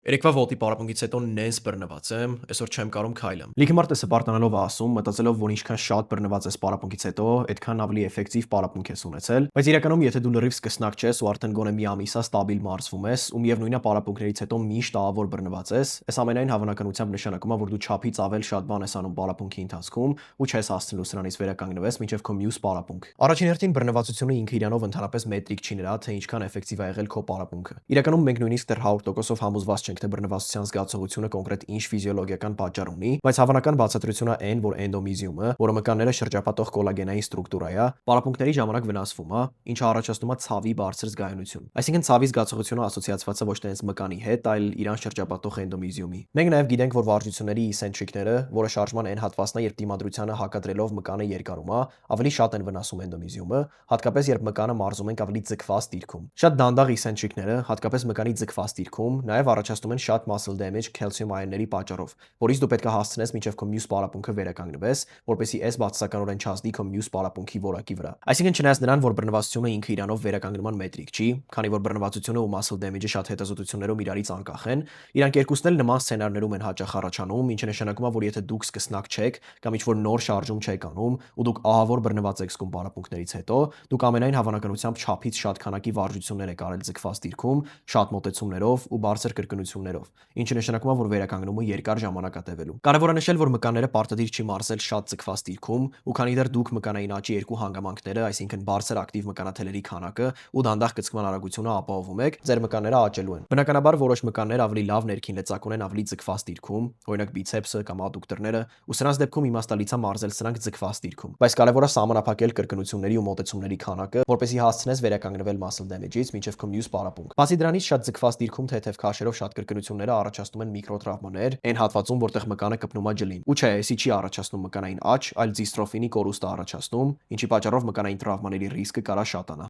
Երեկվա ոտի պարապմունքից հետո նենց բռնված եմ, այսօր չեմ կարում քայլեմ։ Լիքը մարդ է սպարտանալով ասում, մտածելով, որ ինչքան շատ բռնված ես պարապմունքից հետո, այդքան ավելի էֆեկտիվ պարապմունք ես ունեցել, բայց իրականում եթե դու լրիվ սկսնակ ես ու արդեն գոնե մի ամիսա ստաբիլ մարզվում ես ու միևնույնն է պարապմունքներից հետո միշտ ահավոր բռնված ես, այս ամենայն հավանականությամբ նշանակում է, որ դու չափից ավել շատ բան ես անում պարապմունքի ընթացքում ու չես հասցնելու սրանից վերականգնվես մինչև քո մյուս պարապմունք։ Առաջին հերթին բռնվածությունը ինքը իրանով ընդհանրապես մետրիկ չի նրա, թե ինչքան էֆեկտիվ է եղել քո պարապմունքը։ Իրականում մենք նույնիսկ դեռ 100%-ով համոզված չենք, թե բռնվածության զգացողությունը կոնկրետ ինչ ֆիզիոլոգիական պատճառ ունի, բայց հավանական բացատրությունն է այն, որ էնդոմիզիումը, որը մկանները շրջապատող կոլագենային ստրուկտուրա է, պարապմունքների ժամանակ վնասվում է, ինչը առաջացնում է ցավի բարձր զգայունություն։ Այսինքն ցավի զգացողությունը ասոցիացված է ոչ թե հենց մկանի հետ, այլ իրան շրջապատող էնդոմիզիումի։ Մենք նաև գիտենք, որ վարժությունների իսենտրիկները, որը շարժման այն հատվածն է, երբ դիմադրությանը հակադրելով մկանը երկարում է, ավելի շատ են վնասում էնդոմիզիումը, հատկապես երբ մկանը մարզում ենք ավելի ձգված դիրքում։ Շատ դանդաղ իսենտրիկները, հատկապես մկանի ձգված դիրքում, նաև առաջացնում են շատ muscle damage calcium ion-ների պատճառով, որից դու պետք է հասցնես մինչև քո մյուս պարապմունքը վերականգնվես, որպեսզի այս բացասականորեն չազդի քո մյուս պարապմունքի որակի վրա։ Այսինքն չնայած նրան, որ բռնվածությունը ինքը իրանով վերականգնման մետրիկ չի, քանի որ բռնվածությունը ու muscle damage-ը շատ հետազոտություններում իրարից անկախ են, իրանք երկուսն էլ նման սցենարներում են հաճախ առաջանում, ինչը նշանակում է, որ եթե դուք սկսնակ չեք կամ ինչ-որ նոր շարժում չեք անում ու դուք ահավոր բռնված եք զգում պարապմունքներից հետո, դուք ամենայն հավանականությամբ չափից շատ քանակի վարժություններ եք արել ձգված դիրքում, շատ մոտեցումներով ու բարձր կրկնություններով, ինչը նշանակում է, որ վերականգնումը երկար ժամանակ է տևելու։ Կարևոր է նշել, որ մկանները պարտադիր չի մարզել շատ ձգված դիրքում, ու քանի դեռ դուք մկանային աճի երկու հանգամանքները, այսինքն բարձր ակտիվ մկանաթելերի քանակը ու դանդաղ կծկման արագությունը ապահովում եք, ձեր մկանները աճելու են։ Բնականաբար որոշ մկաններ ավելի լավ ներքին լծակ ունեն ավելի ձգված դիրքում, օրինակ բիցեպսը կամ ադուկտորները, ու սրանց դեպքում իմաստալից է մարզել սրանք ձգված դիրքում։ Բայց կարևոր է սահմանափակել կրկնությունների ու մոտեցումների քանակը, որպեսզի հասցնես վերականգնվել muscle damage-ից մինչև քո մյուս պարապմունք։ Բացի դրանից շատ ձգված դիրքում թեթև քաշերով շատ կրկնությունները առաջացնում են միկրոտրավմաներ, այն հատվածում, որտեղ մկանը կպնում է ջլին։ Ու չէ, էսի չի առաջացնում մկանային աճ, այլ դիստրոֆինի կորուստ է առաջացնում, ինչի պատճառով մկանային տրավմաների ռիսկը կարա շատանա։